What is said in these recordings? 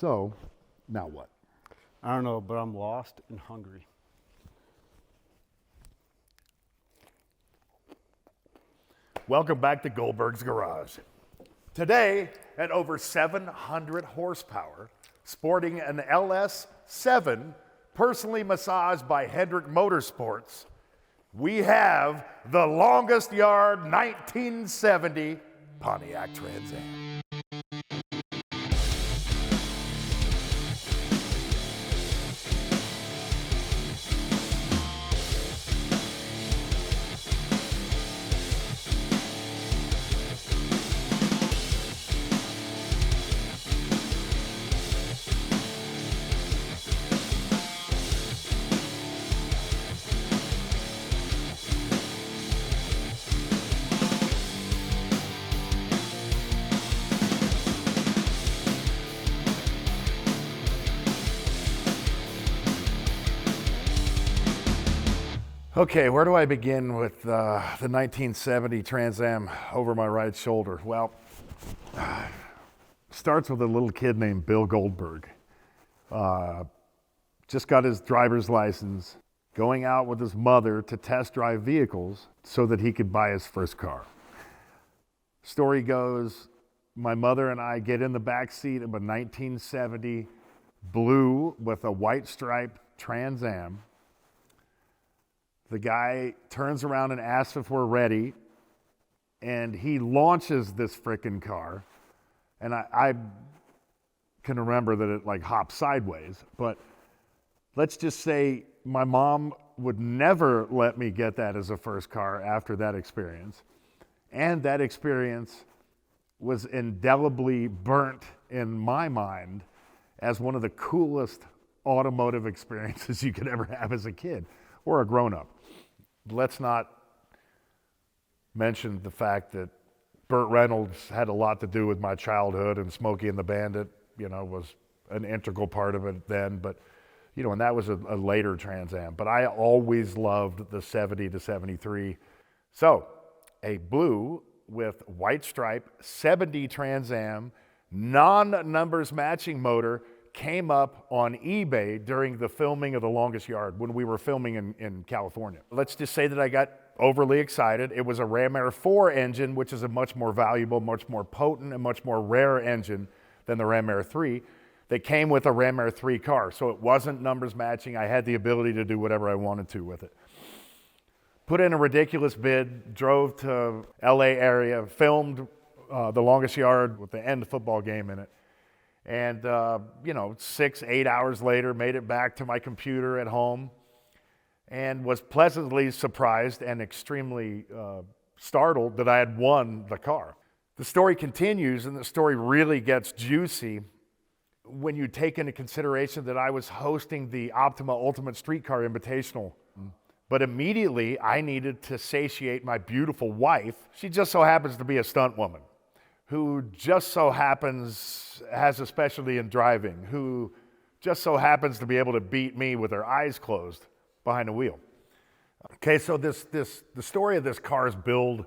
So, now what? I don't know, but I'm lost and hungry. Welcome back to Goldberg's Garage. Today, at over 700 horsepower, sporting an LS7, personally massaged by Hendick Motorsports, we have the longest yard 1970 Pontiac Trans Am. Okay, where do I begin with the 1970 Trans Am over my right shoulder? Well, starts with a little kid named Bill Goldberg. Just got his driver's license, going out with his mother to test drive vehicles so that he could buy his first car. Story goes, my mother and I get in the back seat of a 1970 blue with a white stripe Trans Am. The guy turns around and asks if we're ready, and he launches this frickin' car. And I can remember that it like hopped sideways, but let's just say my mom would never let me get that as a first car after that experience. And that experience was indelibly burnt in my mind as one of the coolest automotive experiences you could ever have as a kid or a grown-up. Let's not mention the fact that Burt Reynolds had a lot to do with my childhood, and Smokey and the Bandit, was an integral part of it then. But, and that was a later Trans Am. But I always loved the 70 to 73. So, a blue with white stripe 70 Trans Am, non-numbers matching motor, came up on eBay during the filming of The Longest Yard when we were filming in California. Let's just say that I got overly excited. It was a Ram Air 4 engine, which is a much more valuable, much more potent, and much more rare engine than the Ram Air 3. That came with a Ram Air 3 car, so it wasn't numbers matching. I had the ability to do whatever I wanted to with it. Put in a ridiculous bid, drove to LA area, filmed The Longest Yard with the end football game in it. And, 6-8 hours later, made it back to my computer at home and was pleasantly surprised and extremely startled that I had won the car. The story continues, and the story really gets juicy when you take into consideration that I was hosting the Optima Ultimate Streetcar Invitational. But immediately, I needed to satiate my beautiful wife. She just so happens to be a stunt woman, who just so happens has a specialty in driving, who just so happens to be able to beat me with her eyes closed behind the wheel. Okay, so the story of this car's build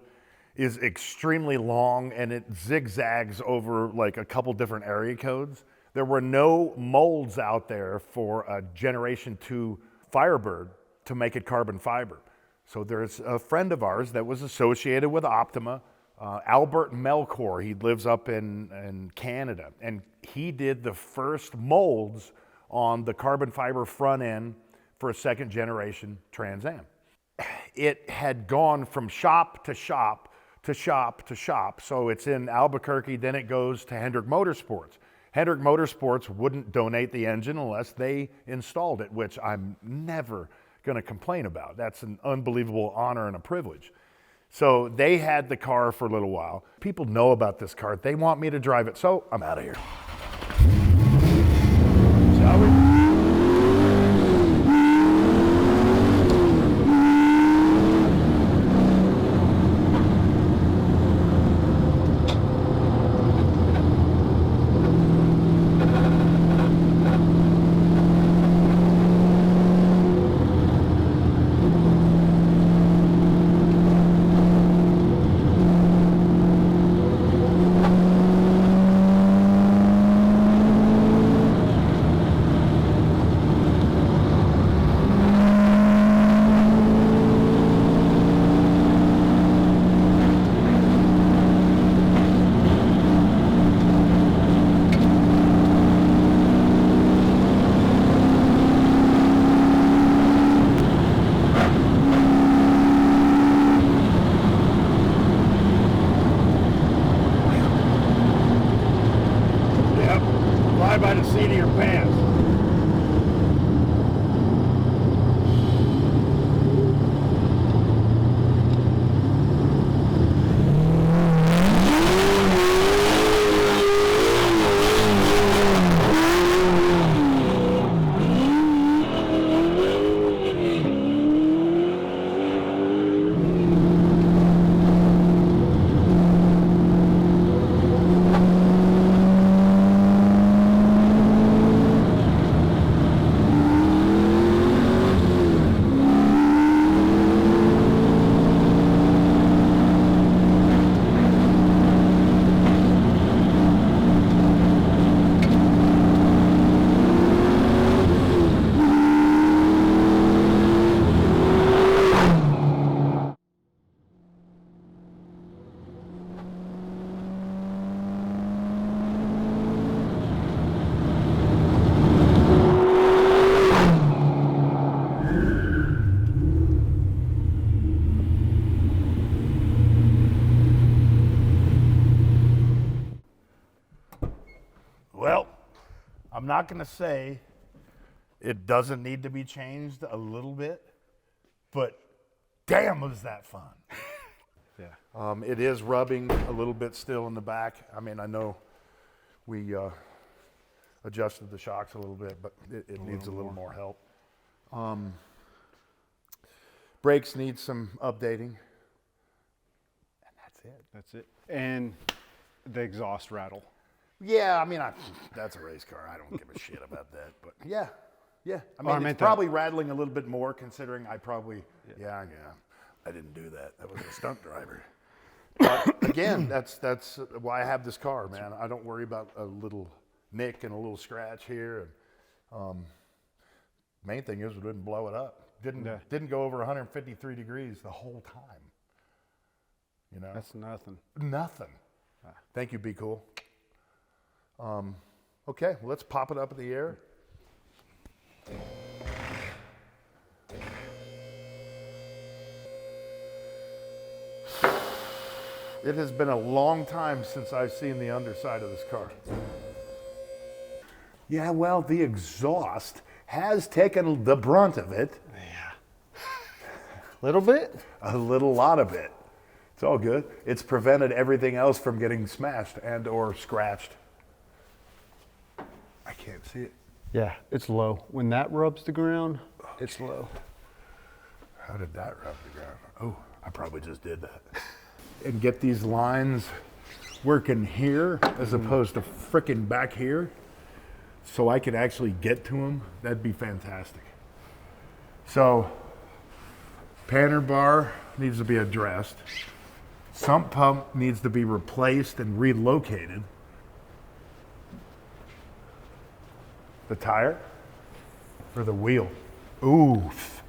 is extremely long, and it zigzags over like a couple different area codes. There were no molds out there for a Generation 2 Firebird to make it carbon fiber. So there's a friend of ours that was associated with Optima, Albert Melchor. He lives up in Canada, and he did the first molds on the carbon fiber front end for a second generation Trans Am. It had gone from shop to shop to shop to shop. So it's in Albuquerque, then it goes to Hendick Motorsports. Hendick Motorsports wouldn't donate the engine unless they installed it, which I'm never going to complain about. That's an unbelievable honor and a privilege. So they had the car for a little while. People know about this car. They want me to drive it, so I'm out of here. Shall we? by the seat of your pants. Well, I'm not going to say it doesn't need to be changed a little bit, but damn, was that fun. Yeah. It is rubbing a little bit still in the back. I mean, I know we adjusted the shocks a little bit, but it needs a little more help. Brakes need some updating. And that's it. That's it. And the exhaust rattle. Yeah, I mean, that's a race car. I don't give a shit about that. But yeah. I mean, it's meant probably rattling a little bit more considering I probably, yeah, I didn't do that. That was a stunt driver. But again, that's why I have this car, man. I don't worry about a little nick and a little scratch here. And main thing is we didn't blow it up. Didn't go over 153 degrees the whole time. You know, That's nothing. nothing. Thank you, BeCool. Okay, well, let's pop it up in the air. It has been a long time since I've seen the underside of this car. Yeah, well, the exhaust has taken the brunt of it. Yeah. Little bit? A lot of it. It's all good. It's prevented everything else from getting smashed and or scratched. I can't see it. Yeah, it's low. When that rubs the ground, it's low. How did that rub the ground? Oh, I probably just did that. And get these lines working here as opposed to frickin' back here so I could actually get to them. That'd be fantastic. So, panner bar needs to be addressed. Sump pump needs to be replaced and relocated. The tire or the wheel? Oof.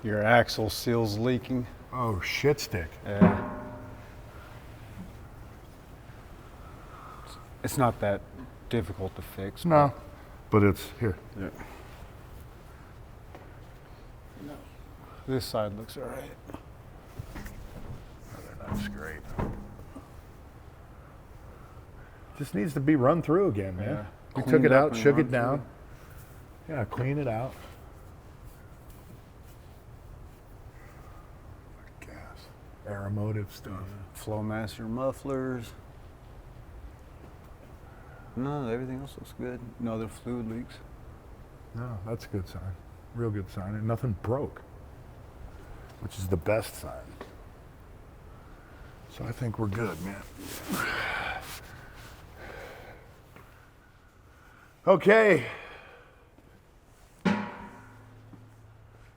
Your axle seal's leaking. Oh, shit stick. Yeah. It's not that difficult to fix. No, but it's here. Yeah. This side looks all right. They're not scraped. Just needs to be run through again, man. Yeah. We took Cleaned it up out, and shook run it down. Yeah, clean it out. Gas, aeromotive stuff. Flowmaster mufflers. No, everything else looks good. No other fluid leaks. No, that's a good sign. Real good sign. And nothing broke, which is the best sign. So I think we're good, man. Okay.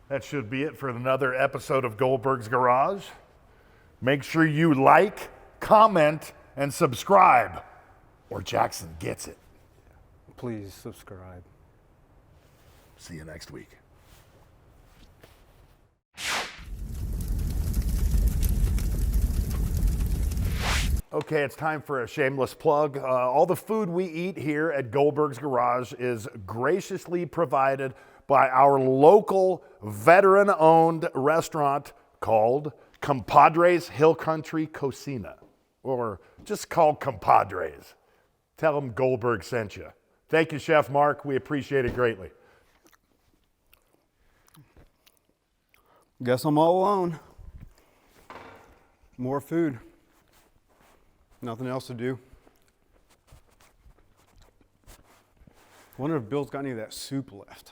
That should be it for another episode of Goldberg's Garage. Make sure you like, comment, and subscribe, or Jackson gets it. Please subscribe. See you next week. Okay, it's time for a shameless plug. All the food we eat here at Goldberg's Garage is graciously provided by our local veteran-owned restaurant called Compadres Hill Country Cocina, or just called Compadres. Tell them Goldberg sent you. Thank you, Chef Mark. We appreciate it greatly. Guess I'm all alone. More food. Nothing else to do. Wonder if Bill's got any of that soup left.